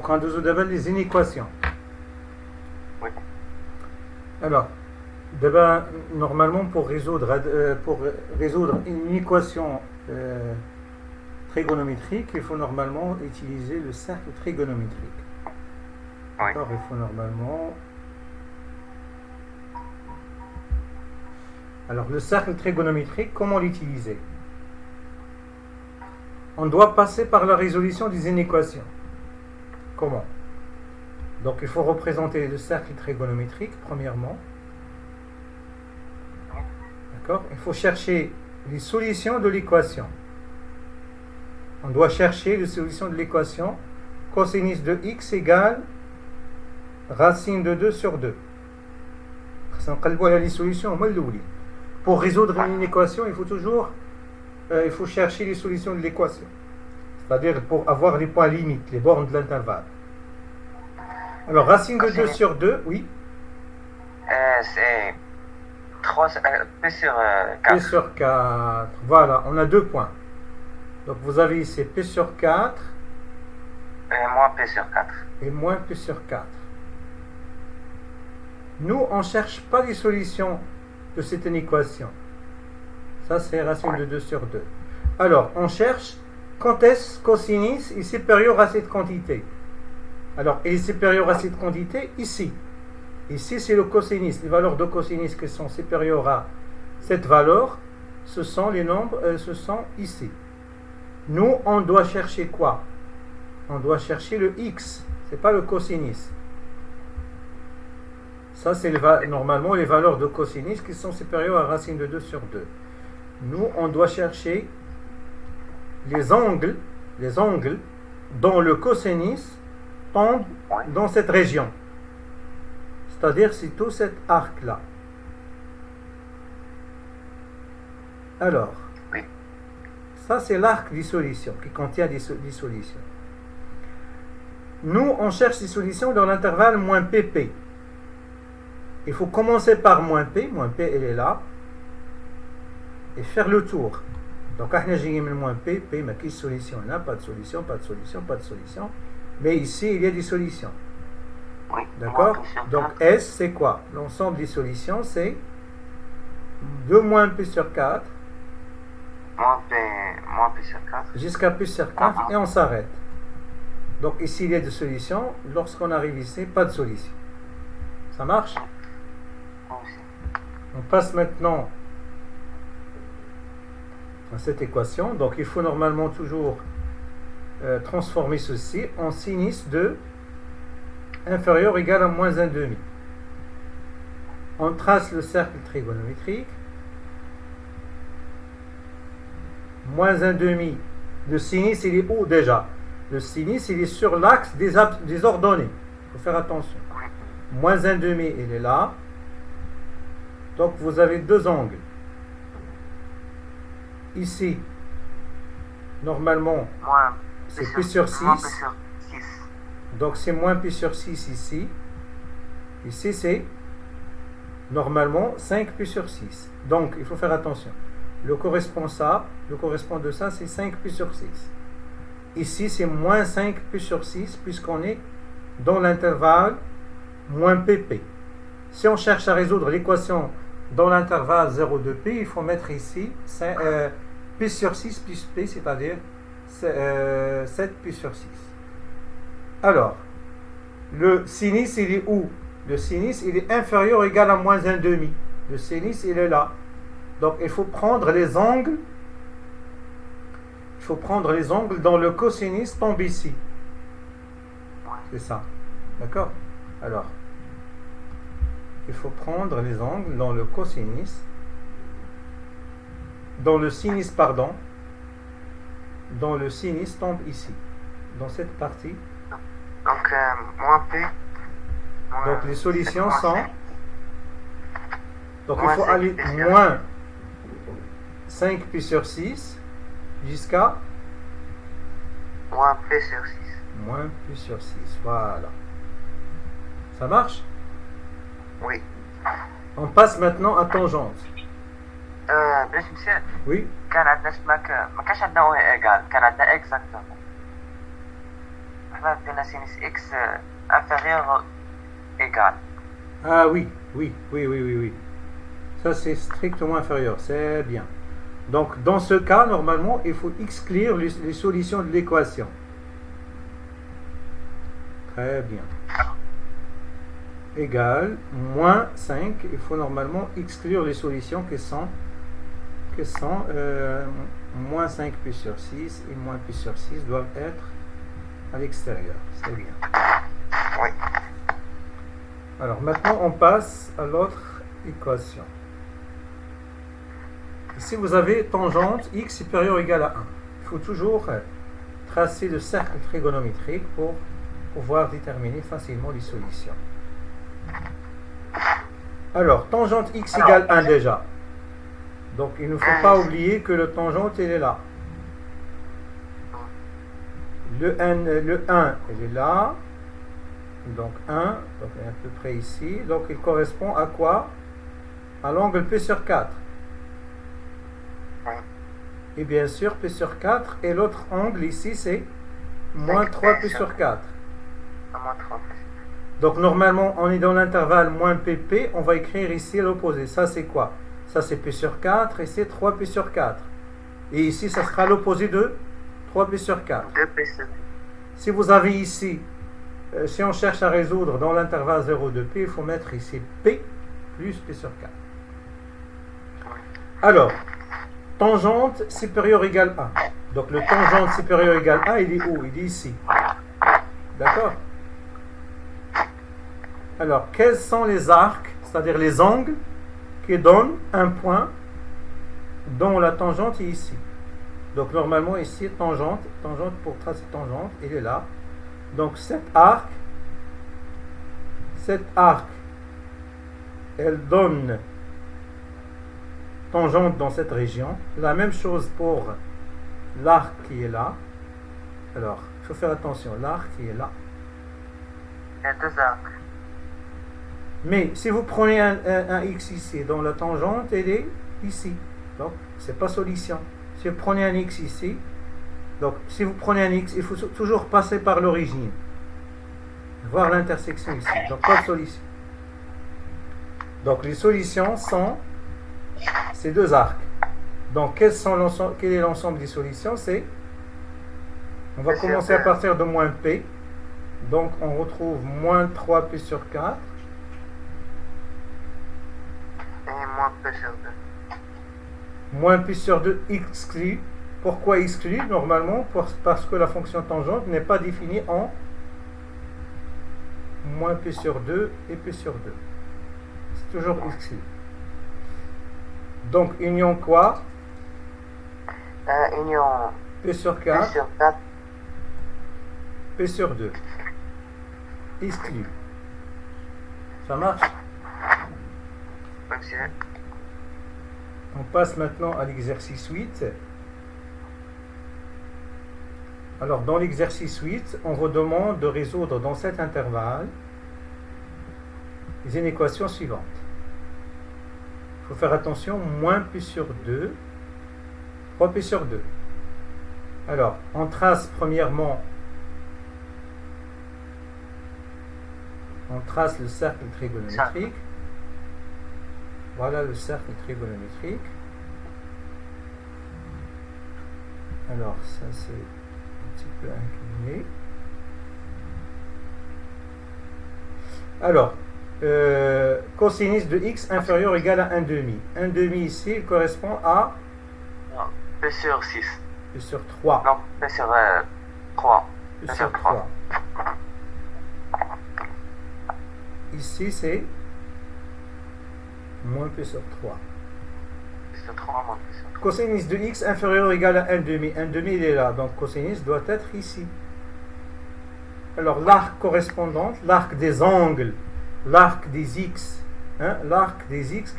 Donc, on a les inéquations. Oui. Alors, normalement, pour résoudre une équation trigonométrique, il faut normalement utiliser le cercle trigonométrique. Oui. Alors, il faut normalement... Alors, le cercle trigonométrique, comment l'utiliser? On doit passer par la résolution des inéquations. Comment? Donc, il faut représenter le cercle trigonométrique, premièrement. D'accord? Il faut chercher les solutions de l'équation. On doit chercher les solutions de l'équation cosinus de x égale racine de 2 sur 2. Les solutions. Pour résoudre une équation, il faut chercher les solutions de l'équation. C'est-à-dire pour avoir les points limites, les bornes de l'intervalle. Alors, racine de 2 sur 2, oui. C'est 3, P sur 4. P sur 4. Voilà, on a 2 points. Donc, vous avez ici P sur 4. Et moins P sur 4. Et moins P sur 4. Nous, on ne cherche pas les solutions de cette équation. Ça, c'est racine de 2 sur 2. Alors, on cherche quand est-ce cosinus est supérieur à cette quantité. Alors, il est supérieur à cette quantité ici. Ici, c'est le cosinus. Les valeurs de cosinus qui sont supérieures à cette valeur, ce sont les nombres, ce sont ici. Nous, on doit chercher quoi? On doit chercher le x. Ce n'est pas le cosinus. Ça, c'est normalement les valeurs de cosinus qui sont supérieures à racine de 2 sur 2. Nous, on doit chercher les angles dont le cosinus tombe dans cette région. C'est-à-dire, c'est tout cet arc-là. Alors, ça, c'est l'arc des solutions, qui contient des solutions. Nous, on cherche des solutions dans l'intervalle moins pp. Il faut commencer par moins p, elle est là, et faire le tour. Donc, j'ai mis moins p, mais quelle solution? Là, pas de solution. Mais ici, il y a des solutions. Oui. D'accord? Donc, S, c'est quoi? L'ensemble des solutions, c'est 2 moins P sur 4. Moins P sur 4. Jusqu'à P sur 4, et on s'arrête. Donc, ici, il y a des solutions. Lorsqu'on arrive ici, pas de solution. Ça marche? On passe maintenant à cette équation. Donc, il faut normalement toujours transformer ceci en sinus de inférieur ou égal à moins 1,5. On trace le cercle trigonométrique. Moins 1,5. Le sinus, il est où déjà? Le sinus, il est sur l'axe des ordonnées. Il faut faire attention. Moins 1,5, il est là. Donc, vous avez 2 angles. Ici, normalement, c'est P sur 6. Donc, c'est moins P sur 6 ici. Ici, c'est normalement 5 P sur 6. Donc, il faut faire attention. Le correspond de ça, c'est 5 P sur 6. Ici, c'est moins 5 P sur 6, puisqu'on est dans l'intervalle moins PP. Si on cherche à résoudre l'équation dans l'intervalle 0,2P, il faut mettre ici P sur 6 plus P, c'est-à-dire 7 P sur 6. Alors, le sinus, il est où? Le sinus, il est inférieur ou égal à moins 1,5. Le sinus, il est là. Donc, il faut prendre les angles. Il faut prendre les angles dont le cosinus tombe ici. C'est ça. D'accord? Alors, il faut prendre les angles dont le cosinus, dont le sinus tombe ici, dans cette partie. Donc, moins P. Donc, les solutions sont... Donc, il faut aller moins 5 P sur 6 jusqu'à... Moins P sur 6. Moins P sur 6, voilà. Ça marche? Oui. On passe maintenant à tangente. باش مشات Oui. كان عندنا ما كانش عندنا وهي ايغال كان عندنا اكزاكتومون la sinus x inférieur ou égal. Ah oui, oui, oui, oui, oui, oui. Ça, c'est strictement inférieur. C'est bien. Donc, dans ce cas, normalement, il faut exclure les solutions de l'équation. Très bien. Égal, moins 5. Il faut normalement exclure les solutions qui sont moins 5 pi sur 6 et moins pi sur 6 doivent être à l'extérieur. C'est bien. Oui. Alors, maintenant, on passe à l'autre équation. Ici, vous avez tangente x supérieure ou égale à 1. Il faut toujours tracer le cercle trigonométrique pour pouvoir déterminer facilement les solutions. Alors, tangente x égale 1 déjà. Donc, il ne faut pas oublier que le tangente, il est là. Le 1, il est là. Donc, 1, donc il est à peu près ici. Donc, il correspond à quoi? À l'angle P sur 4. Et bien sûr, P sur 4. Et l'autre angle ici, c'est moins 3P sur 4. Donc, normalement, on est dans l'intervalle moins PP. On va écrire ici l'opposé. Ça, c'est quoi? Ça, c'est P sur 4 et c'est 3P sur 4. Et ici, ça sera l'opposé de 3P sur 4. Si vous avez ici, si on cherche à résoudre dans l'intervalle 0 de P, il faut mettre ici P plus P sur 4. Alors, tangente supérieure égale 1. Donc, le tangente supérieur égale 1, il est où? Il est ici. D'accord? Alors, quels sont les arcs, c'est-à-dire les angles, qui donnent un point dont la tangente est ici? Donc, normalement, ici, tangente pour tracer tangente, il est là. Donc, cet arc, elle donne tangente dans cette région. La même chose pour l'arc qui est là. Alors, il faut faire attention, l'arc qui est là. Il y a deux arcs. Mais si vous prenez un x ici, dont la tangente, elle est ici. Donc, c'est pas solution. Si vous prenez un x ici, donc si vous prenez un x, il faut toujours passer par l'origine. Voir l'intersection ici. Donc, pas de solution. Donc, les solutions sont ces deux arcs. Donc, quel est l'ensemble des solutions? On va commencer à partir de moins P. Donc, on retrouve moins 3P sur 4. Et moins P sur 2. Moins P sur 2 exclu. Pourquoi exclu? Normalement, parce que la fonction tangente n'est pas définie en moins P sur 2 et P sur 2. C'est toujours exclu. Donc, union quoi? Union P sur 4. P sur 4. P sur 2. Exclu. Ça marche? Merci. On passe maintenant à l'exercice 8. Alors, dans l'exercice 8, on vous demande de résoudre dans cet intervalle les inéquations suivantes. Il faut faire attention, moins P sur 2, 3P sur 2. Alors, on trace premièrement, on trace le cercle trigonométrique. Voilà le cercle trigonométrique. Alors, ça c'est un petit peu incliné. Alors, cosinus de x inférieur ou égal à 1 demi. 1 demi ici, il correspond à Non, P sur 6. P sur 3. Non, P sur 3. P sur 3. Ici, c'est moins P sur 3. P sur 3 moins P sur 3. Cosinus de x inférieur ou égal à 1 demi. 1 demi, il est là. Donc, cosinus doit être ici. Alors, l'arc correspondant, l'arc des angles, l'arc des x, l'arc des x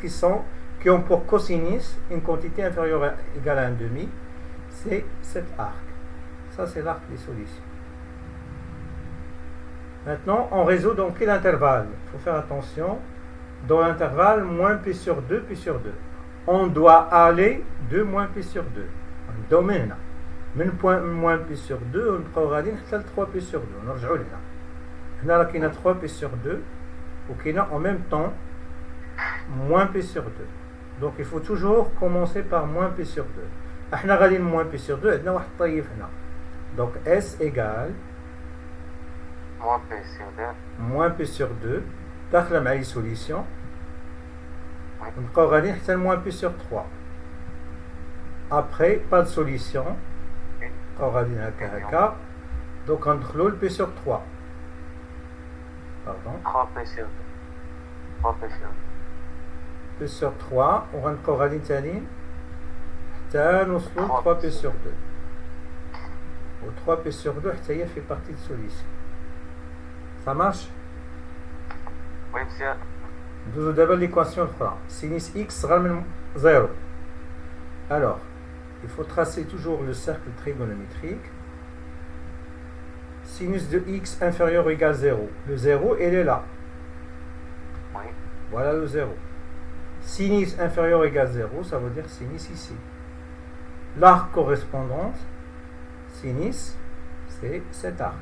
qui ont pour cosinus une quantité inférieure ou égale à 1 demi, c'est cet arc. Ça, c'est l'arc des solutions. Maintenant, on résout dans quel intervalle? Il faut faire attention. Dans l'intervalle moins P sur 2, P sur 2. On doit aller de moins P sur 2. Domaine. من moins p sur 2 ونبقاو غاديين حتى ل 3 p sur 2 نرجعوا لهنا. هنا راه كاينه 3 p sur 2 وكاينه en même temps moins p sur 2. Donc il faut toujours commencer par moins p sur 2. احنا غاديين moins p sur 2 عندنا واحد الطيف هنا. Donc S égale moins p sur 2. moins p sur 2 داخله مع لي سوليسيون. ونبقاو غاديين حتى ل moins p sur 3. Après pas de solution. نبقاو غاديين هكا هكا. Donc غندخلو ل p sur 3. Pardon. 3p sur 2. 3p sur 2. p sur 3 وغنبقاو غاديين تانيين حتى نوصلو 3p sur 2 و 3p sur 2 حتى هي في partie de solution. Ça marche? Oui, monsieur. ندوزو دابا l'équation الأخرى. Sinus x صغر من 0. Alors, il faut tracer toujours le cercle trigonométrique. Sinus de x inférieur ou égal 0. Le 0, elle est là. Oui. Voilà le 0. Sinus inférieur ou égal 0, ça veut dire sinus ici. L'arc correspondant, sinus, c'est cet arc.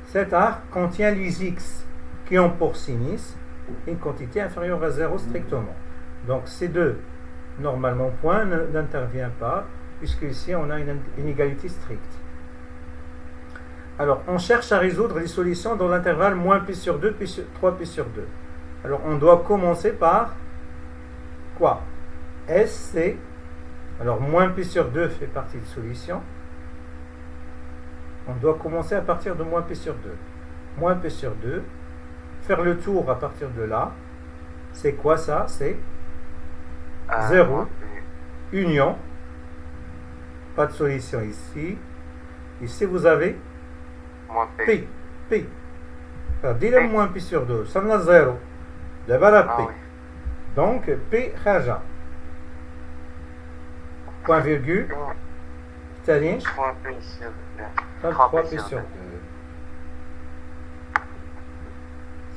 Cet arc contient les x qui ont pour sinus une quantité inférieure à 0 strictement. Donc ces deux, normalement, point n'intervient pas, puisque ici on a une inégalité stricte. Alors, on cherche à résoudre les solutions dans l'intervalle moins p sur 2, 3p sur 2. Alors, on doit commencer par quoi? S, c'est... Alors, moins p sur 2 fait partie de solution. On doit commencer à partir de moins p sur 2. Moins p sur 2. Faire le tour à partir de là. C'est quoi ça? C'est 0. Union. Pas de solution ici. Ici, vous avez P. P. Dis-le moins P sur 2. Ça me 0. D'abord la P. Ah, oui. Donc, P khaja. Point virgule. C'est-à-dire 3p sur 2. 3P sur 2.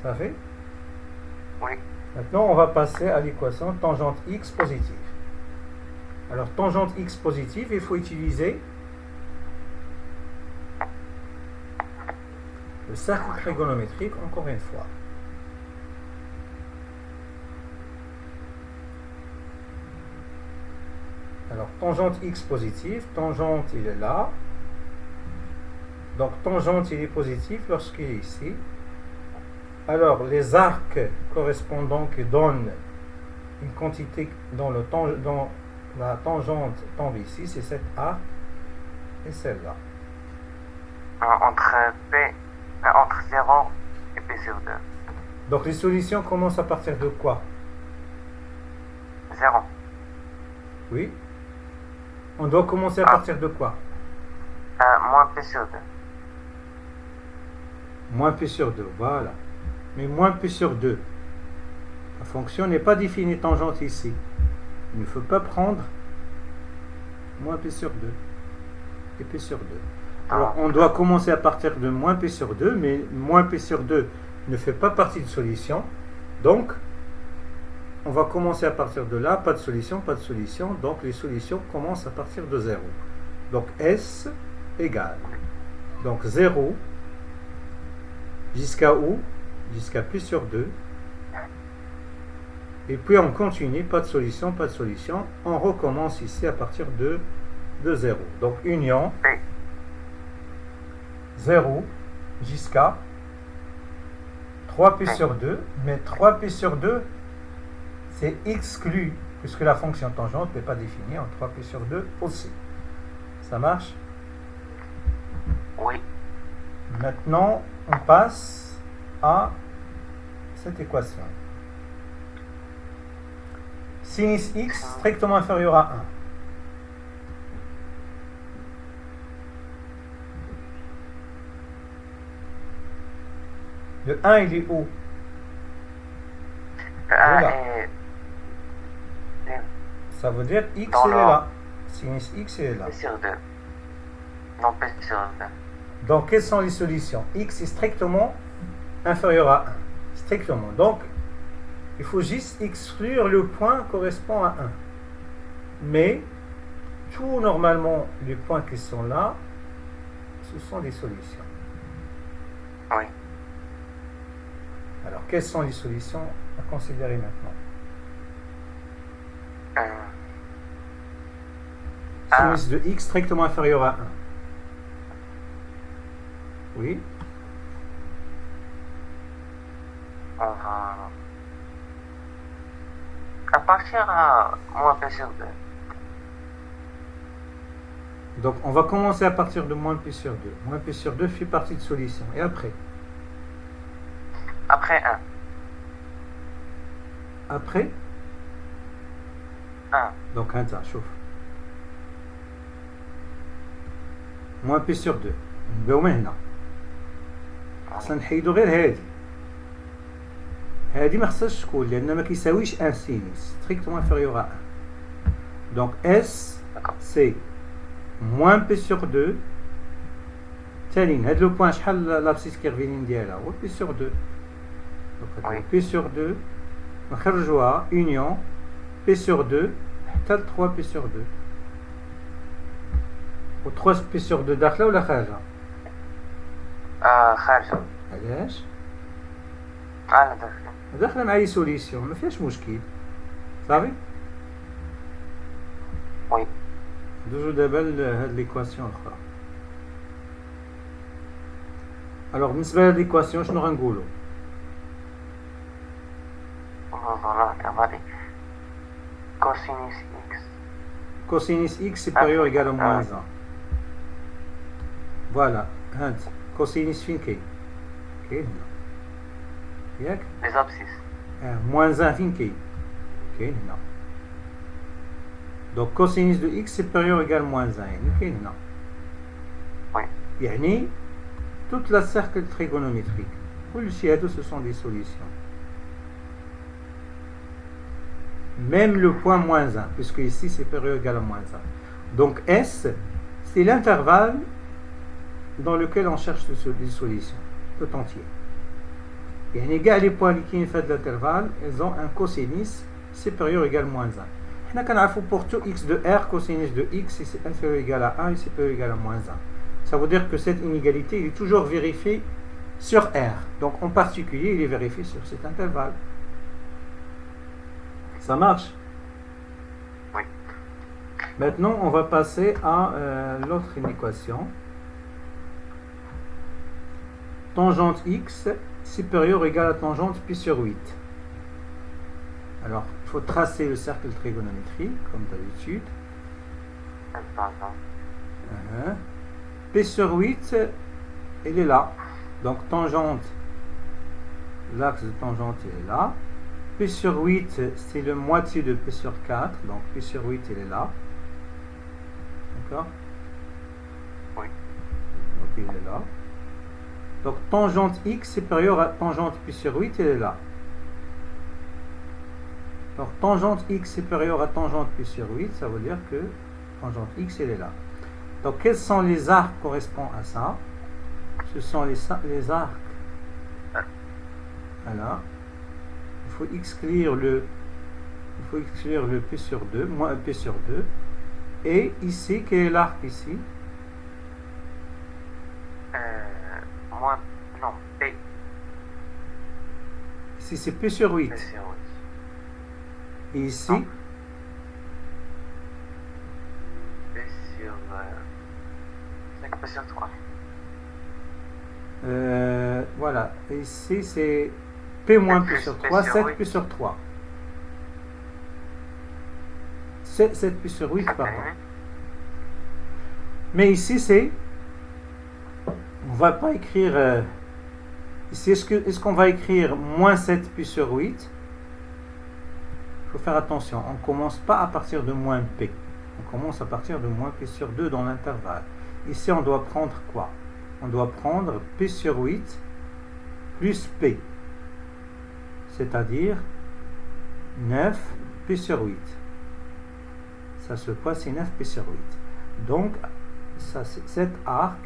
Ça fait? Oui. Maintenant, on va passer à l'équation tangente x positive. Alors, tangente x positive, il faut utiliser le cercle trigonométrique encore une fois. Alors, tangente x positive, tangente il est là. Donc, tangente il est positif lorsqu'il est ici. Alors, les arcs correspondants qui donnent une quantité dans la tangente tombe ici, c'est cet arc et celle-là. Entre 0 et p sur 2. Donc, les solutions commencent à partir de quoi? 0. Oui. On doit commencer à partir de quoi? Moins p sur 2. Moins p sur 2, voilà. Mais moins p sur 2. La fonction n'est pas définie tangente ici. Il ne faut pas prendre moins p sur 2 et p sur 2. Alors, on doit commencer à partir de moins p sur 2, mais moins p sur 2 ne fait pas partie de solution. Donc, on va commencer à partir de là, pas de solution, pas de solution. Donc, les solutions commencent à partir de 0. Donc, S égale. Donc, 0 jusqu'à où? Jusqu'à p sur 2. Et puis, on continue, pas de solution, pas de solution. On recommence ici à partir de 0. Donc, union 0 jusqu'à 3p sur 2. Mais 3p sur 2, c'est exclu, puisque la fonction tangente n'est pas définie en 3p sur 2 aussi. Ça marche? Oui. Maintenant, on passe à cette équation. Sinus x strictement inférieur à 1. Le 1, il est où? Voilà. Ça veut dire x, il est là. Sinus x, il est là. P sur 2. Non, P sur 2. Donc, quelles sont les solutions? X est strictement inférieur à 1. Strictement. Donc, il faut juste exclure le point correspond à 1. Mais, tout normalement, les points qui sont là, ce sont des solutions. Oui. Alors, quelles sont les solutions à considérer maintenant? Sinus de x strictement inférieur à 1. Oui. On va... À partir à moins p sur 2. Donc, on va commencer à partir de moins p sur 2. Moins p sur 2 fait partie de solution. Et après? Après 1. Après? 1. Donc, attends, chauffe. moins p sur 2. نبداو من هنا. خاصنا نحيدو غير هادي. هادي ما خصهاش تكون لأن ما كيساويش ان سينيس. Strictement inférieur à 1. Donc, S, c'est moins p sur 2. تالين هاد لو بوان شحال لابسيس كيرفينين ديالها هو p sur 2. Donc, p sur 2. نخرجوها union p sur 2 حتى 3 p sur 2. و 3 p sur 2 داخله ولا خارجه؟ خارجه. علاش؟ داخله. داخله مع لي سوليسيون ما فيهاش مشكل. صافي؟ وي. ندوزو دابا لهاد ليكواسيون الاخرى. الوغ بالنسبه لهاد ليكواسيون شنو غنقولو؟ Cosinus x. Cosinus x supérieur égal à moins 1. Voilà. هاد cosinus فين كاين؟ كاين هنا. ياك؟ Les abscisses. moins 1 فين كاين؟ كاين هنا. Donc cosinus de x supérieur égal à moins 1 يعني كاين هنا. Oui. يعني toute la cercle trigonométrique. كلشي هادو ce sont des solutions. Même le point moins 1, puisque ici c'est supérieur égal à moins 1. Donc S, c'est l'intervalle dans lequel on cherche des solutions, tout entier. Et les points qui sont de l'intervalle, ils ont un cosinus supérieur égal à moins 1. Nous pour tout x de R, cosinus de x est inférieur égal à 1 et supérieur égal à moins 1. Ça veut dire que cette inégalité est toujours vérifiée sur R. Donc en particulier, il est vérifié sur cet intervalle. Ça marche? Oui. Maintenant, on va passer à l'autre équation. Tangente x supérieure ou égale à tangente pi sur 8. Alors, il faut tracer le cercle trigonométrique, comme d'habitude. P sur 8, il est là. Donc, tangente, l'axe de tangente, il est là. P sur 8, c'est le moitié de P sur 4. Donc, P sur 8, il est là. D'accord? Oui. Donc, il est là. Donc, tangente x supérieure à tangente P sur 8, il est là. Donc, tangente x supérieure à tangente P sur 8, ça veut dire que tangente x, elle est là. Donc, quels sont les arcs qui correspondent à ça? Ce sont les arcs. Voilà. Il faut exclure le P sur 2, moins P sur 2. Et ici, quel est l'arc ici? Non, P. Ici, c'est P sur 8. P sur 8. Et ici? Non. P sur... 5 P sur 3. Voilà. Et ici, c'est P moins P sur 3, 7 P sur 3. 7 P sur 8, pardon. Mais ici, c'est... On ne va pas écrire... ici, est-ce qu'on va écrire moins 7 P sur 8? Il faut faire attention. On ne commence pas à partir de moins P. On commence à partir de moins P sur 2 dans l'intervalle. Ici, on doit prendre quoi? On doit prendre P sur 8 plus P. C'est-à-dire 9 P sur 8. Ça se passe, c'est 9 P sur 8. Donc, ça, c'est cet arc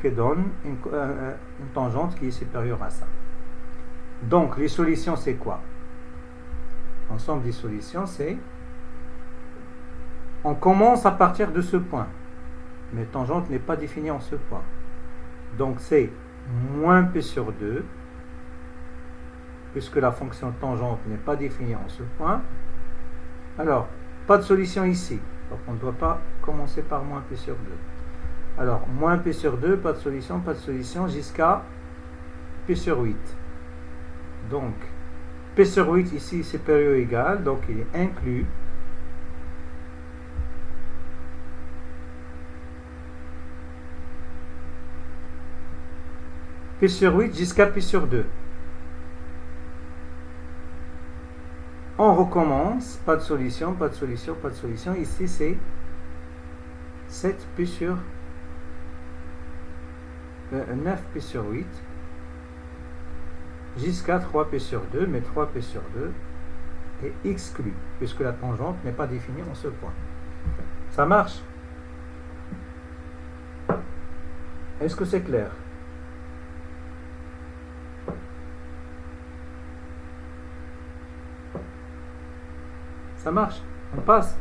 qui donne une tangente qui est supérieure à ça. Donc, les solutions, c'est quoi? L'ensemble des solutions, c'est on commence à partir de ce point. Mais tangente n'est pas définie en ce point. Donc c'est moins P sur 2, puisque la fonction tangente n'est pas définie en ce point. Alors, pas de solution ici. Donc on ne doit pas commencer par moins P sur 2. Alors, moins P sur 2, pas de solution, jusqu'à P sur 8. Donc, P sur 8 ici, c'est période égale, donc il est inclus. P sur 8 jusqu'à P sur 2. On recommence, pas de solution. Ici, c'est 7 P sur 9 P sur 8 jusqu'à 3 P sur 2, mais 3 P sur 2 est exclu, puisque la tangente n'est pas définie en ce point. Ça marche? Est-ce que c'est clair? Ça marche? On passe?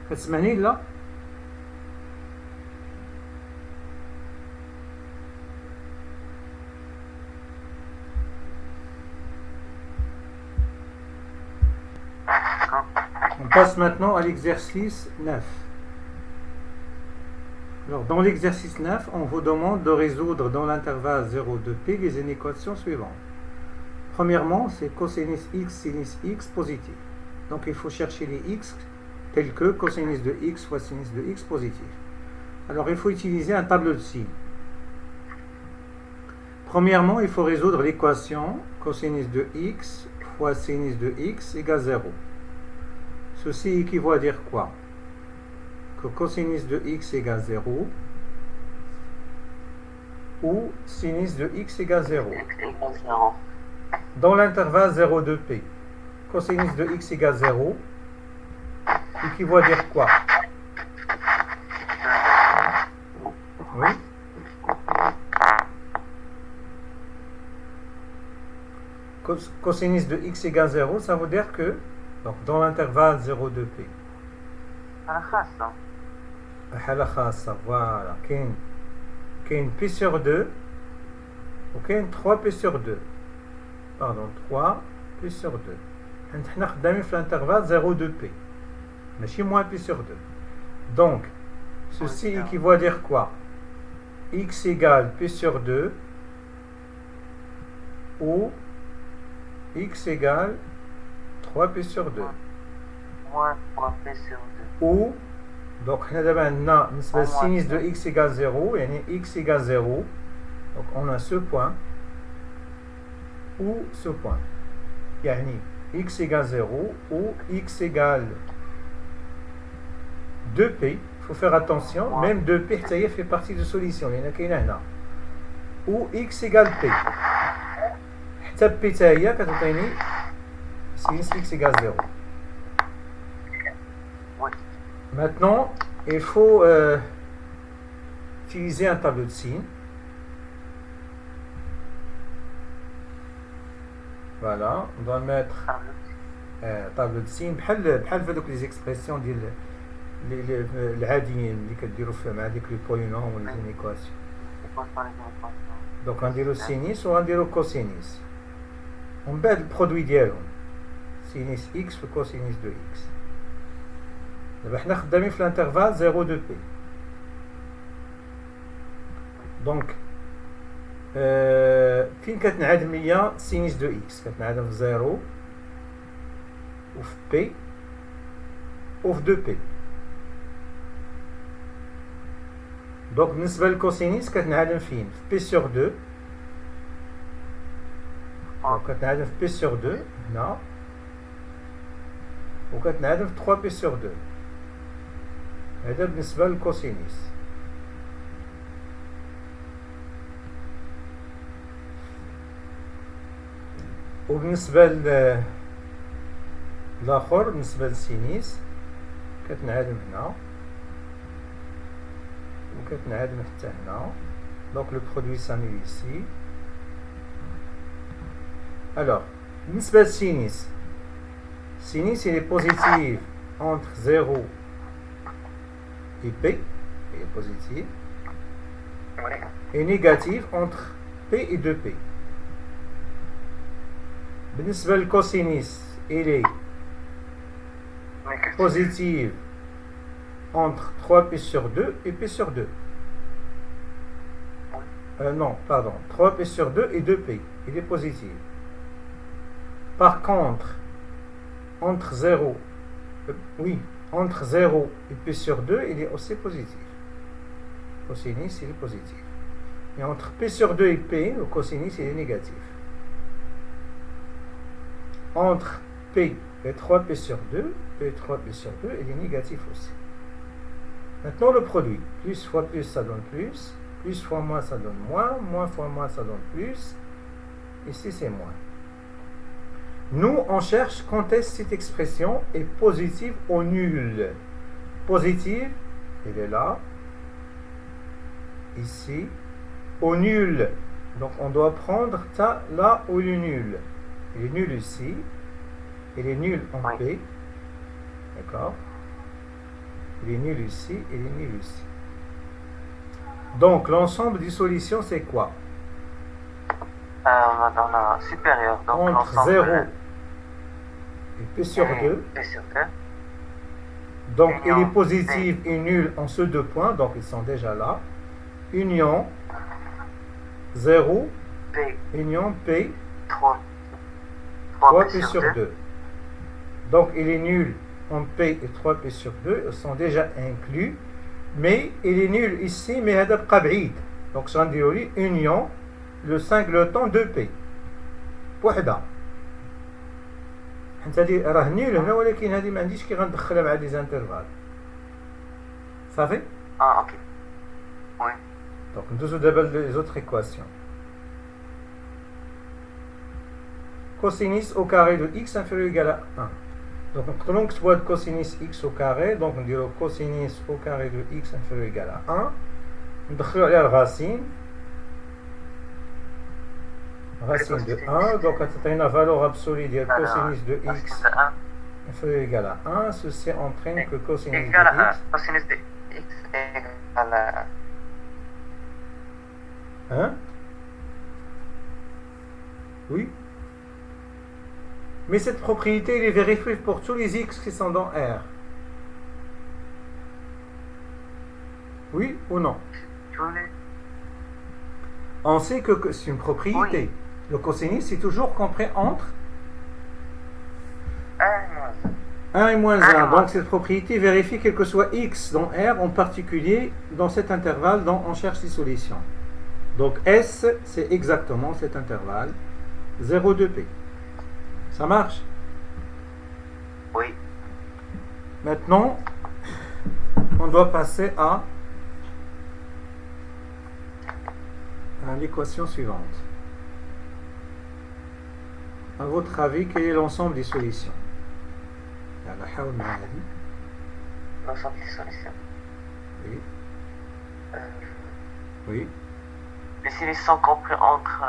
كتسمعني لا؟ On passe maintenant à l'exercice 9. Alors, dans l'exercice 9, on vous demande de résoudre dans l'intervalle 0,2p les inéquations suivantes. Premièrement, c'est cosinus x, sinus x positif. Donc, il faut chercher les x tels que cosinus de x fois sinus de x positif. Alors, il faut utiliser un tableau de signes. Premièrement, il faut résoudre l'équation cosinus de x fois sinus de x égale 0. Ceci équivaut à dire quoi? Que cosinus de x égale 0 ou sinus de x égale 0. Dans l'intervalle 0,2p, cosinus de x égale 0 équivaut à dire quoi? Oui. Cosinus de x égale 0, ça veut dire que donc dans l'intervalle 0,2p. حالة خاصة فوالا كاين P sur 2 وكاين 3 P sur 2 pardon 3 P sur 2 حنا خدامين في l'intervalle 0,2p ماشي moins P sur 2 donc ceci équivaut à dire quoi? X égale P sur 2 ou X égale 3P sur 2 moins 3P sur 2 ou donc حنا دابا عندنا بالنسبه للسينيس دو x égale 0 يعني x égale 0 donc on a ce point ou ce point يعني x égale 0 ou x égale 2p. Il faut faire attention, même 2p حتى هي fait partie de solution لان كاينه هنا ou x égale p حتى p حتى هي كتعطيني sinus x égale 0. Maintenant, il faut utiliser un tableau de signes. Voilà, on doit mettre tableau de signes بحال هذوك les expressions ديال العاديين اللي كديروا مع ديك لي بولينوم ولا لي زينيكواسيون. دونك غنديروا سينيس وغنديروا كوسينيس ومن بعد البرودوي ديالهم سينيس اكس وكوسينيس دو اكس. دابا حنا خدامين في الانترفال 0,2p. دونك فين كتنعدم ليا سينيس دو اكس؟ كتنعدم في 0 وفي بي وفي 2p. دونك بالنسبه للكوسينيس كتنعدم فين؟ في بي سور 2. كتنعدم في بي سور 2 هنا وكتنعدم في 3p سور 2. هذا بالنسبة للكوسينيس. وبالنسبة للآخر بالنسبة للسينيس كتنعدم هنا وكتنعدم حتى هنا. دونك لو برودوي سانيل ici Alors, بالنسبة للسينيس il est positif entre 0 et P, il est positif, et négatif entre P et 2P. بالنسبة للكوسينيس il est positif entre 3P sur 2 et P sur 2. Non, pardon, 3P sur 2 et 2P, il est positif. Par contre, entre 0 et P sur 2, il est aussi positif. Cosinus, il est positif. Et entre P sur 2 et P, le cosinus, il est négatif. Entre P et 3P sur 2, P et 3P sur 2, il est négatif aussi. Maintenant, le produit. Plus fois plus, ça donne plus. Plus fois moins, ça donne moins. Moins fois moins, ça donne plus. Ici, c'est moins. Nous, on cherche quand est-ce que cette expression est positive ou nulle. Positive, elle est là. Ici. Au nul. Donc, on doit prendre ça là où il est nul. Il est nul ici. Il est nul en P. D'accord? Il est nul ici. Il est nul ici. Donc, l'ensemble des solutions, c'est quoi? Dans la supérieure. Donc entre 0 et P sur 2. Donc, il est positif et nul en ce deux points. Donc, ils sont déjà là. Union 0. P. Union P. 3P sur 2. Donc, il est nul en P et 3P sur 2. Ils sont déjà inclus. Mais il est nul ici, mais هذا بقى بعيد. Donc, je vais union le singleton 2P. بوحدة. حيت هذه راه نيل هنا ولكن هذه ما عنديش كي غندخلها مع دي زانترفال. صافي؟ ok. Oui. Donc, ندوزو دابا les autres équations. Cosinus au carré de x inférieur ou égal à 1. Donc, نقدروا نكتبوا هاد cosinus x au carré. Donc, نديرو cosinus au carré de x inférieur ou égal à 1. ندخلو عليها الغاسين. Racine de 1, donc on a une valeur absolue de cosinus de x inférieur ou égal à 1. Ceci entraîne que cosinus de x. Cosinus de x égale à 1. Hein? Oui. Mais cette propriété, elle est vérifiée pour tous les x qui sont dans R. Oui ou non? On sait que c'est une propriété. Oui. Le cosinus, c'est toujours compris entre 1 et moins 1. Donc, cette propriété vérifie quel que soit x dans R, en particulier dans cet intervalle dont on cherche les solutions. Donc, S, c'est exactement cet intervalle 0,2P. Ça marche? Oui. Maintenant, on doit passer à l'équation suivante. À votre avis, quel est l'ensemble des solutions? L'ensemble des solutions. Oui. Oui. Les sinus sont compris entre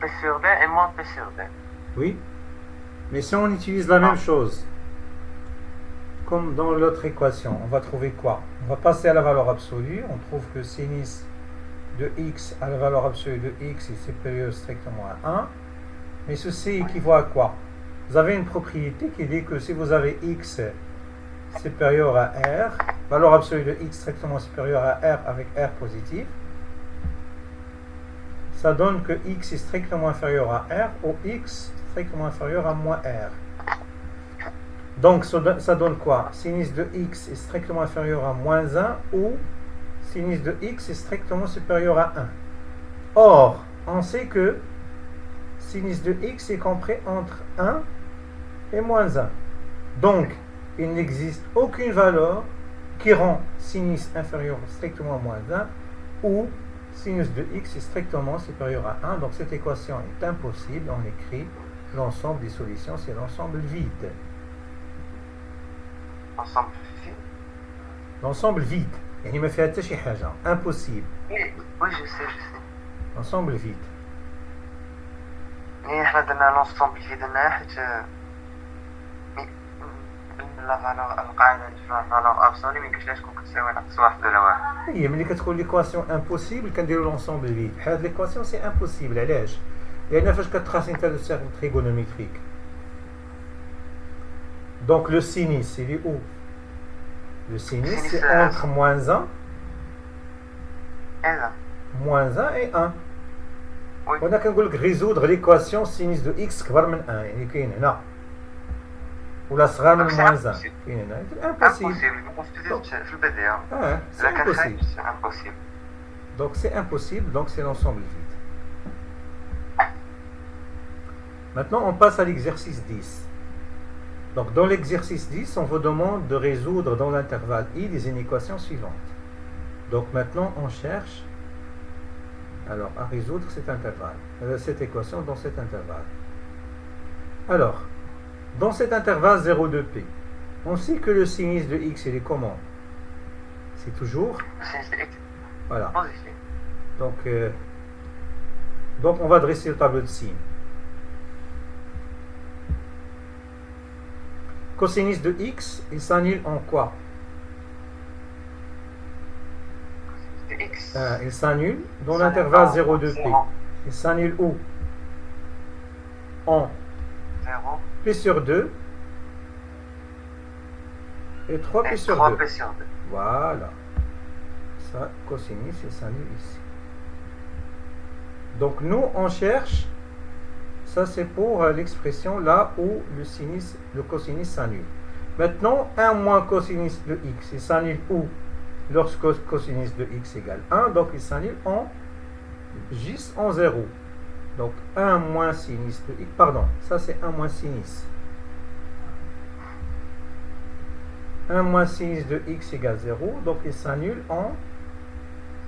P sur D et moins P sur D. Oui. Mais si on utilise la même chose, comme dans l'autre équation, on va trouver quoi? On va passer à la valeur absolue. On trouve que sinus de x à la valeur absolue de x est supérieur strictement à 1. Mais ceci équivaut à quoi? Vous avez une propriété qui dit que si vous avez x supérieur à r, valeur absolue de x strictement supérieure à r avec r positif, ça donne que x est strictement inférieur à r ou x strictement inférieur à moins r. Donc, ça donne quoi? Sinus de x est strictement inférieur à moins 1 ou sinus de x est strictement supérieur à 1. Or, on sait que sinus de x est compris entre 1 et moins 1. Donc, il n'existe aucune valeur qui rend sinus inférieur strictement à moins 1 ou sinus de x est strictement supérieur à 1. Donc, cette équation est impossible. On écrit l'ensemble des solutions, c'est l'ensemble vide. Ensemble vide. L'ensemble vide. يعني ما فيها حتى شي حاجة. Impossible. Oui, je sais. Ensemble vide. احنا درنا لونسومبل اللي درناه حيت لا فالور القاعده ديال فالور ابسولي ميمكنش لها تكون كتساوي ناقص واحد ولا واحد. هي ملي كتكون ليكواسيون امبوسيبل كنديرو لونسومبل فيد. بحال هاد ليكواسيون سي امبوسيبل. علاش؟ لان فاش كتراسي انت لو سيركل تريغونوميتريك دونك لو سينيس il est où? Le sinus c'est entre moins 1 moins 1 et 1. هنا كنقول لك résoudre l'équation sinus de x كبر من 1 يعني كاين هنا ولا صغار من moins 1 كاين هنا impossible. في البداية c'est impossible. c'est impossible. Donc c'est impossible, donc c'est l'ensemble vide. Maintenant on passe à l'exercice 10. Donc dans l'exercice 10, on vous demande de résoudre dans l'intervalle i les inéquations suivantes. Donc maintenant on cherche alors à résoudre cet intervalle, cette équation dans cet intervalle. Alors, dans cet intervalle 0, 2p, on sait que le sinus de x il est comment? C'est toujours voilà. Donc on va dresser le tableau de signes. Cosinus de x, il s'annule en quoi? Il s'annule dans l'intervalle 0, 2p. Il s'annule où? En p sur 2 et 3p sur 2. Voilà. Ça, cosinus, il s'annule ici. Donc nous, on cherche, ça c'est pour l'expression là où le cosinus s'annule. Maintenant, 1 moins cosinus de x, il s'annule où? Lorsque cosinus de x égale 1, donc il s'annule en juste en 0. Donc 1 moins sinus de x, pardon, ça c'est 1 moins sinus. 1 moins sinus de x égale 0, donc il s'annule en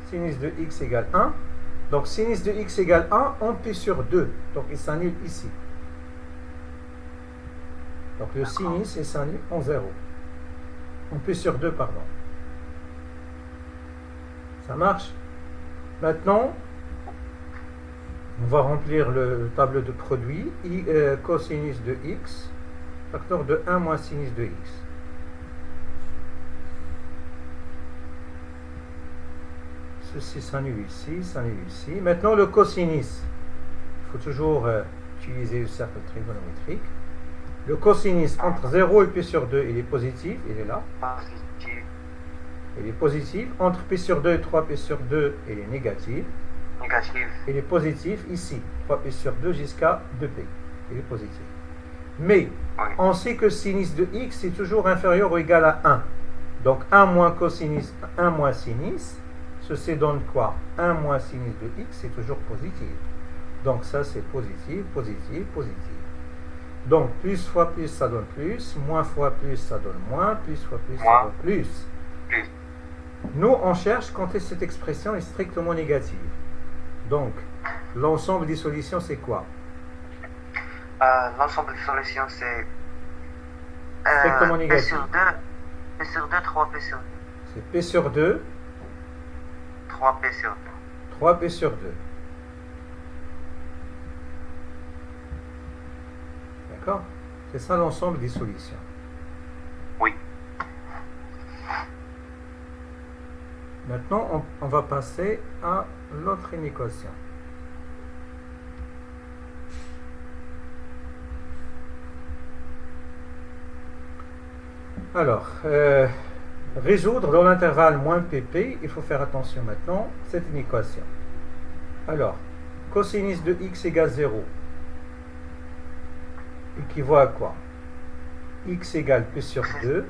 sinus de x égale 1. Donc sinus de x égale 1 en p sur 2, donc il s'annule ici. Donc le sinus il s'annule en 0. En p sur 2, pardon. Ça marche? Maintenant, on va remplir le tableau de produit. Cosinus de x, facteur de 1 moins sinus de x. Ceci s'annule ici, s'annule ici. Maintenant, le cosinus. Il faut toujours utiliser le cercle trigonométrique. Le cosinus entre 0 et p sur 2, il est positif, il est là. Il est positif. Entre p sur 2 et 3p sur 2, il est négatif. Il est positif ici. 3p sur 2 jusqu'à 2p. Il est positif. Mais, on sait que sinus de x est toujours inférieur ou égal à 1. Donc, 1 moins cosinus, 1 moins sinus. Ceci donne quoi? 1 moins sinus de x, c'est toujours positif. Donc, ça, c'est positif, positif, positif. Donc, plus fois plus, ça donne plus. Moins fois plus, ça donne moins. Plus fois plus, ça donne plus. Nous, on cherche quand cette expression est strictement négative. Donc, l'ensemble des solutions, c'est quoi? L'ensemble des solutions, c'est strictement négatif. P sur 2, 3p sur 2. C'est p sur 2. 3p sur 2. 3p sur 2. D'accord? C'est ça l'ensemble des solutions. Oui. Maintenant, on va passer à l'autre inéquation. Alors, résoudre dans l'intervalle moins pp, il faut faire attention maintenant, cette inéquation. Alors, cosinus de x égale 0 équivaut à quoi? X égale p sur 2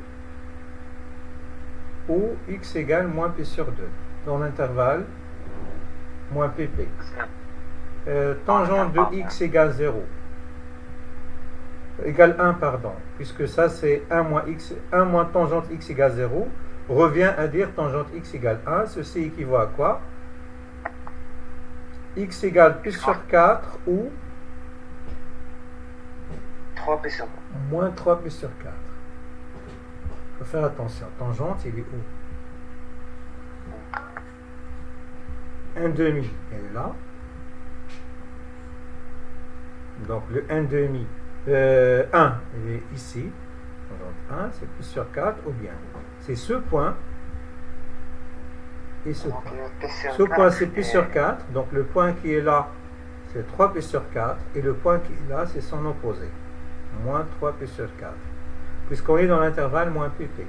ou x égale moins p sur 2 dans l'intervalle moins pp. Tangente de x égale 0 égale 1, pardon, puisque ça c'est 1 moins x, 1 moins tangente x égale 0 revient à dire tangente x égale 1. Ceci équivaut à quoi? X égale p sur 4 ou 3p sur 4. Moins 3p sur 4. Il faut faire attention. Tangente, il est où? 1 demi, elle est là. Donc le 1 demi, 1, il est ici. Donc 1, c'est pi sur 4, ou bien c'est ce point et ce point. Ce point, c'est pi sur 4. Donc le point qui est là, c'est 3 pi sur 4. Et le point qui est là, c'est son opposé. Moins 3 pi sur 4. Puisqu'on est dans l'intervalle moins pp.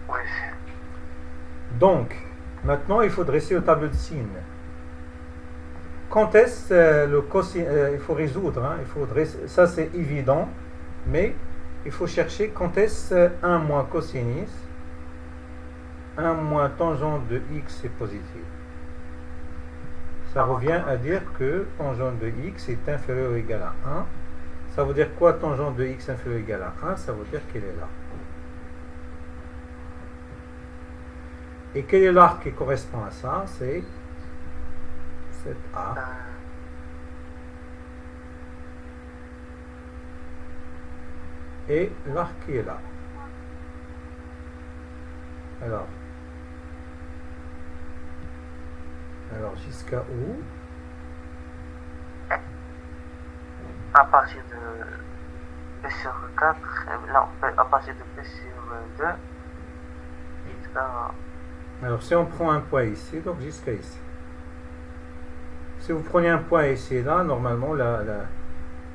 Oui. Donc, maintenant, il faut dresser le tableau de signes. Quand est-ce le cosinus, il faut résoudre, hein, il faut dresser, ça c'est évident, mais il faut chercher quand est-ce 1 moins cosinus, 1 moins tangente de x est positif. Ça revient à dire que tangente de x est inférieur ou égal à 1. Ça veut dire quoi tangente de x inférieur ou égal à 1? Ça veut dire qu'elle est là. Et quel est l'arc qui correspond à ça? C'est cet arc. Et l'arc qui est là. Alors jusqu'à où? À partir de P sur 4, là, à partir de P sur 2, jusqu'à... Alors si on prend un point ici, donc jusqu'à ici. Si vous prenez un point ici et là, normalement,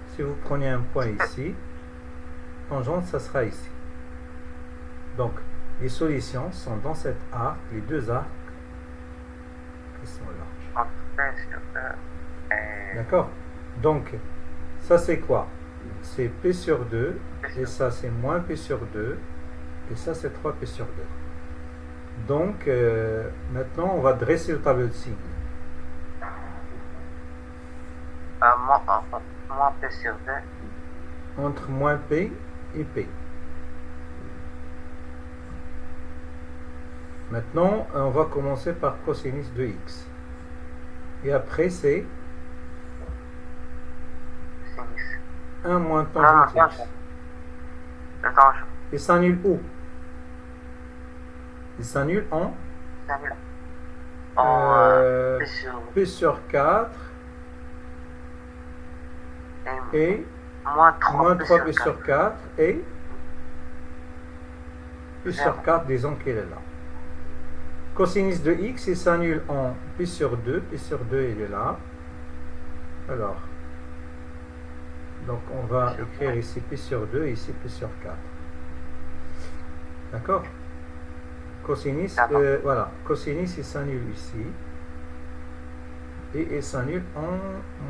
si vous prenez un point ici, tangente, ça sera ici. Donc, les solutions sont dans cet arc, les deux arcs qui sont là. D'accord? Donc, ça c'est quoi? C'est P sur 2, et ça c'est moins P sur 2, et ça c'est 3P sur 2. Donc, maintenant, on va dresser le tableau de signes. Moins P sur 2. Entre moins P et P. Maintenant, on va commencer par cosinus de x. Et après, c'est 1 moins tangente de x. Il s'annule où? Il s'annule en P sur 4 et moins 3P sur 4 et P sur 4, disons qu'elle est là. Cosinus de x, il s'annule en P sur 2. P sur 2, il est là. Alors, donc on va écrire ici P sur 2 et ici P sur 4. D'accord? Cosinus, voilà, cosinus il s'annule ici et il s'annule en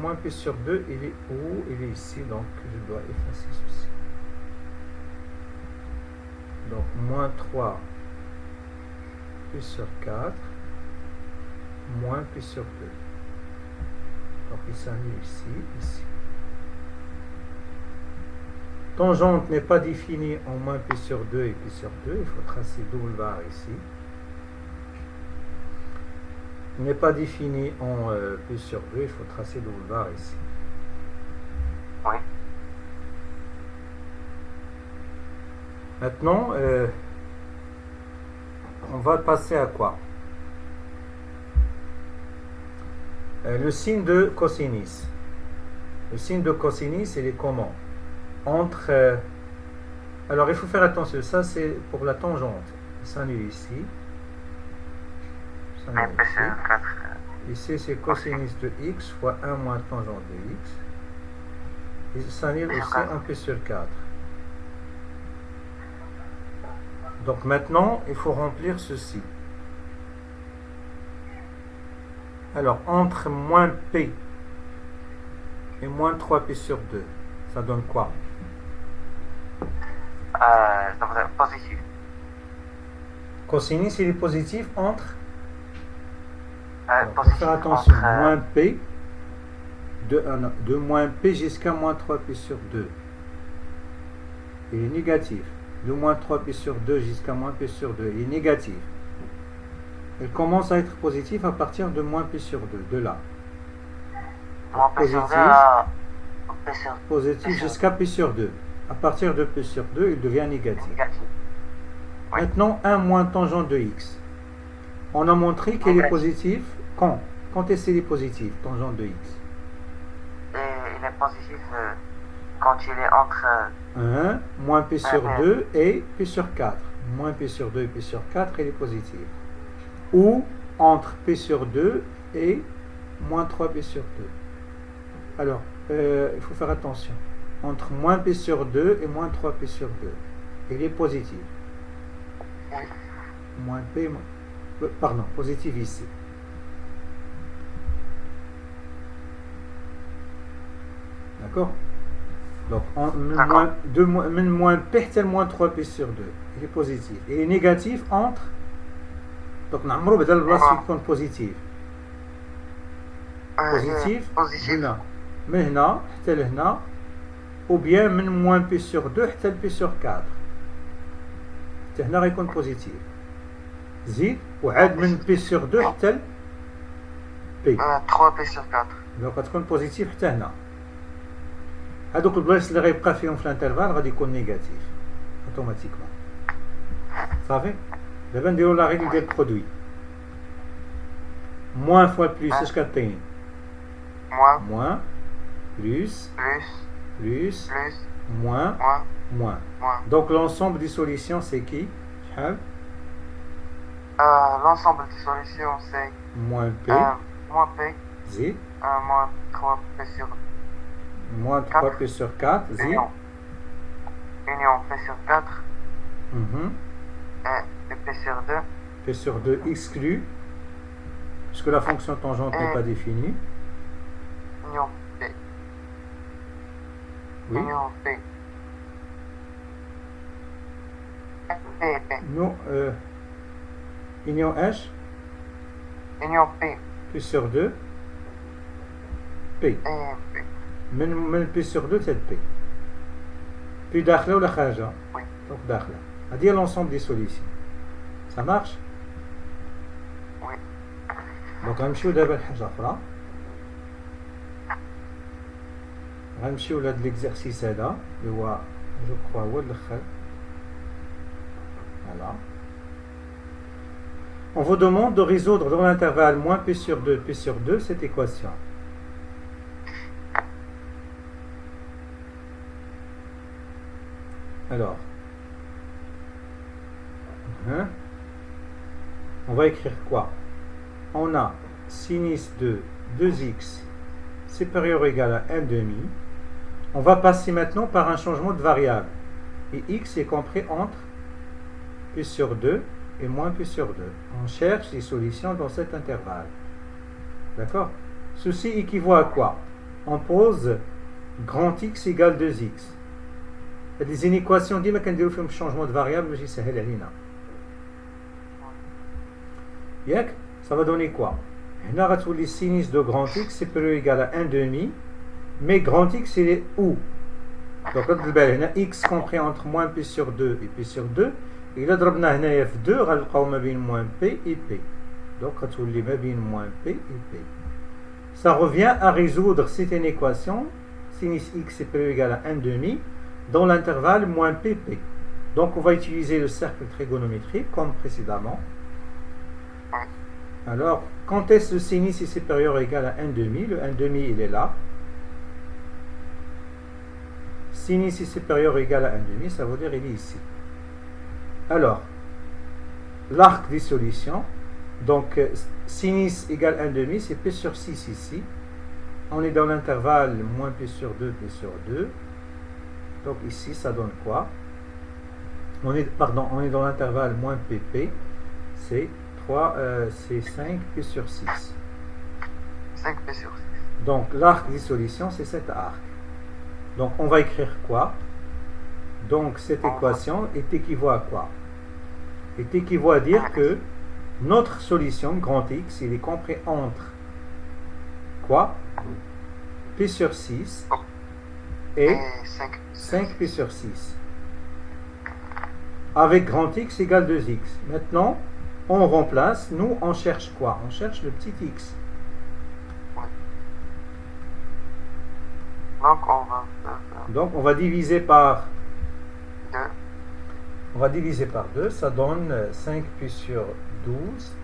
moins P sur 2, il est où? Il est ici, donc je dois effacer ceci. Donc moins 3 P sur 4 moins P sur 2. Donc il s'annule ici, ici. Tangente n'est pas définie en moins P sur 2 et P sur 2. Il faut tracer double barre ici. N'est pas définie en P sur 2. Il faut tracer double barre ici. Oui. Maintenant, on va passer à quoi? Le signe de cosinus. Le signe de cosinus, il est comment? Entre... alors, il faut faire attention. Ça, c'est pour la tangente. Il s'annule ici. Ici, c'est cosinus de x fois 1 moins tangente de x. Il s'annule aussi en P sur 4. Donc maintenant, il faut remplir ceci. Alors, entre moins P et moins 3P sur 2, ça donne quoi? Positif. Cosinus, il est positif entre... Positif faire attention, entre, moins P, de moins P jusqu'à moins 3P sur 2. Il est négatif. De moins 3P sur 2 jusqu'à moins P sur 2. Il est négatif. Il commence à être positif à partir de moins P sur 2, de là. moins P sur 2 positif jusqu'à P sur 2. À partir de P sur 2, il devient négatif. Oui. Maintenant, 1 moins tangente de x. On a montré qu'il est positif quand? Quand est-ce qu'il est positif, tangente de x? positif quand il est entre 1 moins P sur 2 et P sur 4. Moins P sur 2 et P sur 4, il est positif. Ou entre P sur 2 et moins 3P sur 2. Alors, il faut faire attention. Entre moins P sur 2 et moins 3P sur 2. Il est positif. Oui. Moins P, pardon, positif ici. D'accord? Donc, moins P égale moins 3P sur 2. Il est positif. Il est négatif entre. Donc, on a بدل البلاصه يكون positif. Positif. هنا من هنا حتى لهنا. Ou bien من moins P sur 2 حتى P sur 4. حتى هنا غيكون positif. زيد وعاد من P sur 2 حتى P. 3P sur 4. Donc غتكون positif حتى هنا. هادوك البلايص اللي غيبقى فيهم في الانترفال غادي يكون نيجاتيف اوتوماتيكمون. صافي. دابا نديرو لا ريغل ديال البرودوي. موان فوا بلوس اش كتعطيني؟ موان بلوس بلوس moins moins. Donc l'ensemble des solutions c'est qui? L'ensemble des solutions c'est moins P Z moins 3P sur moins 3P sur 4 Z union P sur 4 et P sur 2. P sur 2 exclu puisque la fonction tangente n'est pas définie. Union P. Oui. Union P. P. Non, union H. Union P. P sur 2. P. P. من P sur 2 c'est P. Puis داخله ولا خارجه؟ Oui. Donc داخله. هذه l'ensemble des solutions. Ça marche? Oui. Donc غنمشيو دابا لحاجه اخرى. غنمشيو لهاد ليكزارسيس هذا اللي هو جو كخوا هو الاخر. Voilà. On vous demande de résoudre dans l'intervalle moins P sur 2, P sur 2 cette équation. Alors, on va écrire quoi? On a sinus de 2x supérieur ou égal à 1 demi. On va passer maintenant par un changement de variable. Et x est compris entre P sur 2 et moins P sur 2. On cherche les solutions dans cet intervalle. D'accord? Ceci équivaut à quoi? On pose grand X égale 2x. Il y a des inéquations qui ont fait un changement de variable, mais c'est ça va donner quoi? On a les sinus de grand X supérieur ou égal à 1 demi, mais grand X il est où? Donc on a X compris entre moins P sur 2 et P sur 2. إلا ضربنا هنايا في 2 غنلقاو ما بين moins P et P. Donc غتولي ما بين moins P et P. Ça revient à résoudre cette équation sinus x supérieur ou égal à 1 demi dans l'intervalle moins P, P. Donc on va utiliser le cercle trigonométrique comme précédemment. Alors, quand est-ce le sinus est supérieur ou égal à 1 demi? Le 1 demi il est là. Sinus est supérieur ou égal à 1 demi, ça veut dire il est ici. Alors, l'arc des solutions, donc sinus égale 1 demi, c'est P sur 6 ici. On est dans l'intervalle moins P sur 2, P sur 2. Donc ici, ça donne quoi? On est dans l'intervalle moins PP, c'est 5 P sur 6. 5 P sur 6. Donc l'arc des solutions, c'est cet arc. Donc on va écrire quoi? Donc cette équation est équivaut à quoi? Est équivaut à dire que notre solution, grand X, il est compris entre quoi? P sur 6 et 5 P sur 6. Avec grand X égale 2X. Maintenant, on remplace. Nous, on cherche quoi? On cherche le petit X. Donc on va diviser par 2. On va diviser par 2, ça donne 5 pi sur 12.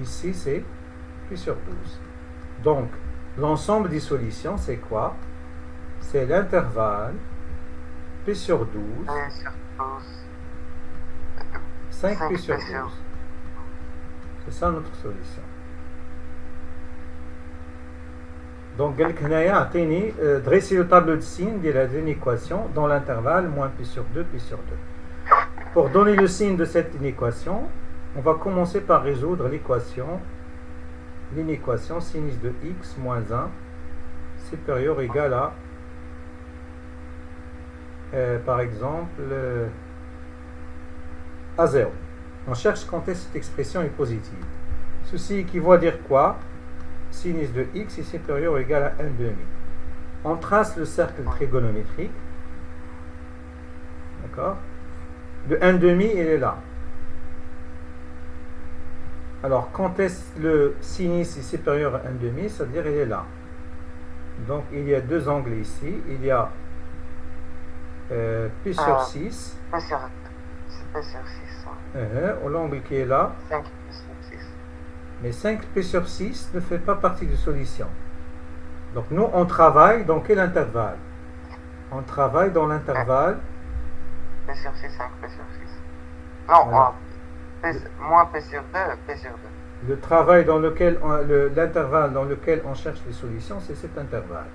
Ici, c'est pi sur 12. Donc, l'ensemble des solutions, c'est quoi? c'est l'intervalle P sur 12, P sur 12, 5 P 5 sur P sur 12. C'est ça notre solution. Donc, dresser le tableau de signe d'une équation dans l'intervalle moins P sur 2, P sur 2. Pour donner le signe de cette inéquation, on va commencer par résoudre l'inéquation sinus de x moins 1 supérieur ou égal à, par exemple, à 0. On cherche quand est-ce que cette expression est positive. Ceci équivaut à dire quoi? Sinus de x est supérieur ou égal à 1 demi. On trace le cercle trigonométrique. D'accord? Le 1 demi, il est là. Alors, quand est-ce le sinus est supérieur à 1 demi, c'est-à-dire il est là. Donc, il y a deux angles ici. Il y a P sur 6. P sur 6. L'angle qui est là. 5 P sur 6. Mais 5P sur 6 ne fait pas partie de solution. Donc, nous, on travaille dans quel intervalle? On travaille dans l'intervalle P sur 6, 5 P sur 6. Non, voilà. Moins P sur 2, P sur 2. Le travail dans lequel l'intervalle dans lequel on cherche les solutions, c'est cet intervalle.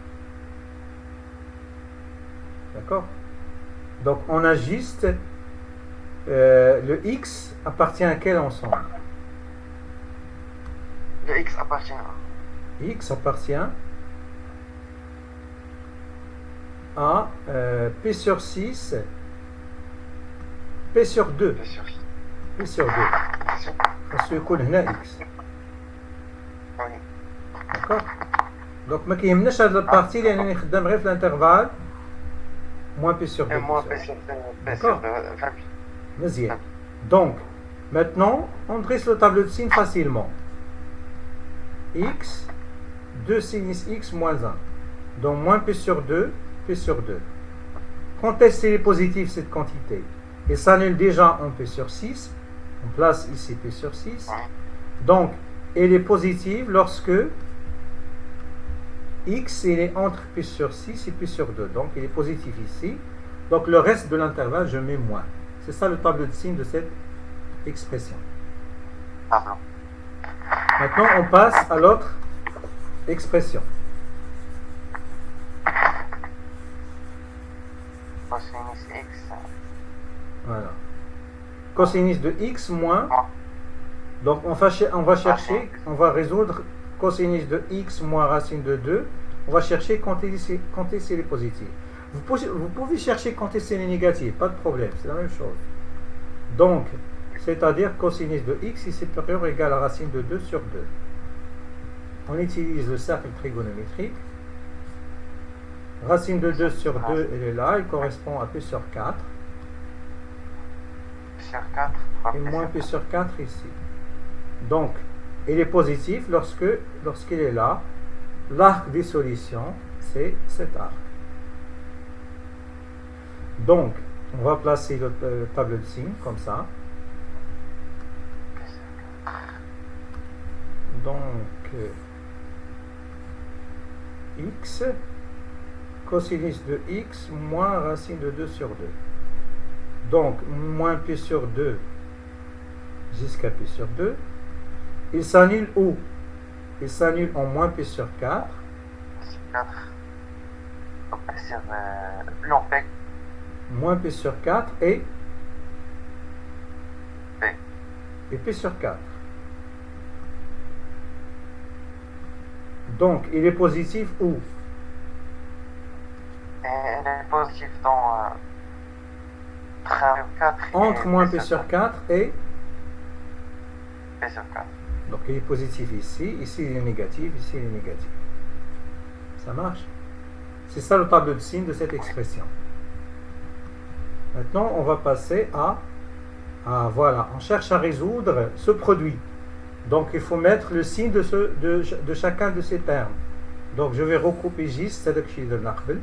D'accord? Donc, on ajuste le x appartient à quel ensemble? Le x appartient X appartient à P sur 6, P sur 2. P sur 6. P sur 2. Parce que يكون هنا x. Oui. D'accord? Donc, ما كيهمناش هاد البارتي لأنني خدام غير في الانترفال moins P sur 2. Et moins P sur 2, P sur 2, 20. Mezien. Donc, maintenant, on dresse le tableau de signes facilement. X, 2 sinus x moins 1. Donc, moins P sur 2, P sur 2. Quand est-ce qu'il est positif, cette quantité? Il s'annule déjà en P sur 6. On place ici P sur 6. Donc, elle est positive lorsque x il est entre P sur 6 et P sur 2. Donc, il est positif ici. Donc, le reste de l'intervalle, je mets moins. C'est ça le tableau de signes de cette expression. Pardon. Maintenant, on passe à l'autre expression. Cosinus x. Voilà. Cosinus de x moins. Donc, on va chercher, on va résoudre cosinus de x moins racine de 2. On va chercher quand est-ce qu'il est positif. Vous pouvez chercher quand est-ce qu'il est négatif, pas de problème, c'est la même chose. Donc, c'est-à-dire cosinus de x est supérieur ou égal à racine de 2 sur 2. On utilise le cercle trigonométrique. Racine de 2 sur 2, elle est là, il correspond à P sur 4. P sur 4. Et moins P sur 4 ici. Donc, il est positif lorsqu'il est là. L'arc des solutions, c'est cet arc. Donc, on va placer le tableau de signes comme ça. Donc, x, cosinus de x moins racine de 2 sur 2. Donc, moins P sur 2 jusqu'à P sur 2. Il s'annule où? Il s'annule en moins P sur 4. P sur 4. P sur... non, P. Moins P sur 4 et P. Et P sur 4. Donc, il est positif où? Elle est positive dans 4. Entre moins P sur 4 et P sur 4. donc il est positif ici, ici il est négatif, ici il est négatif. Ça marche? C'est ça le tableau de signes de cette expression. Maintenant, on va passer à voilà, on cherche à résoudre ce produit. Donc, il faut mettre le signe de chacun de ces termes. Donc, je vais recouper juste ce que j'ai dit.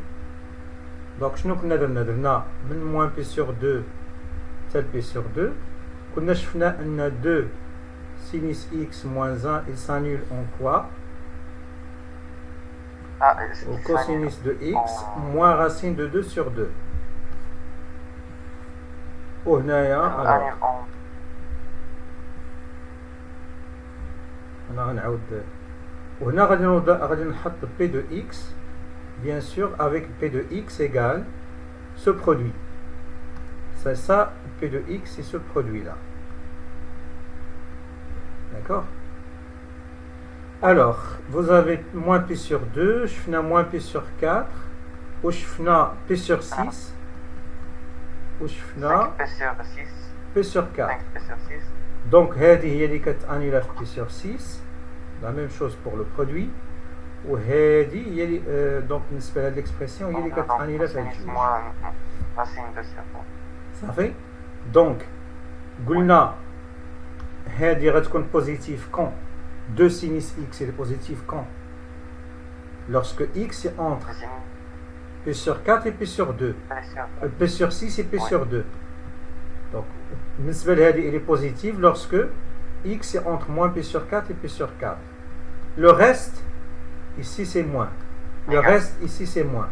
Donc, شنو كنا درنا من moins P sur 2 tel P sur 2. كنا شفنا أن 2 sinus x moins 1 il s'annule en quoi? au cosinus de x moins racine de 2 sur 2. وهنايا انا غنعاود وهنا غادي نحط p de x bien sûr avec p de x égale ce produit. C'est ça, p de x, c'est ce produit là. D'accord? Alors, vous avez moins p sur 2, je fais moins p sur 4, ou je fais p sur 6, ou je fais p sur 4. Donc, هذه هي اللي كتانيلا في p sur 6. La même chose pour le produit. وهذه هي اللي donc بالنسبة لهاد l'expression هي اللي كتانيلا في هاد الجوج. صافي؟ دونك قلنا هذه غتكون بوزيتيف quand 2 sinus x est positif quand lorsque x est entre p sur 4 et p sur 2 p sur 6 et p sur 2. Donc بالنسبة لهذه elle est positive lorsque x est entre moins p sur 4 et p sur 4. Le reste ici c'est moins, le reste ici c'est moins.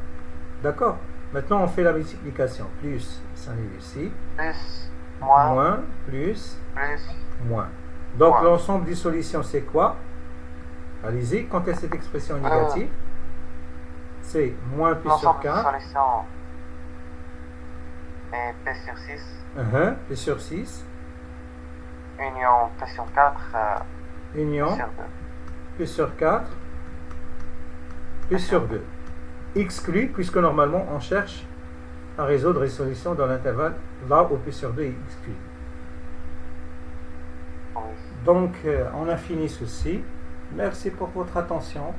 D'accord? Maintenant on fait la multiplication. Plus, ça arrive ici. Plus, moins, plus, moins. Donc l'ensemble des solutions c'est quoi? Allez-y, quand est cette expression négative? C'est moins p sur 4. L'ensemble des solutions est p sur 6. P sur 6. Union p sur 4. Union p sur 4. P sur 2. Exclu, puisque normalement on cherche à résoudre les solutions dans l'intervalle là où P sur 2 est exclu. Donc on a fini ceci. Merci pour votre attention.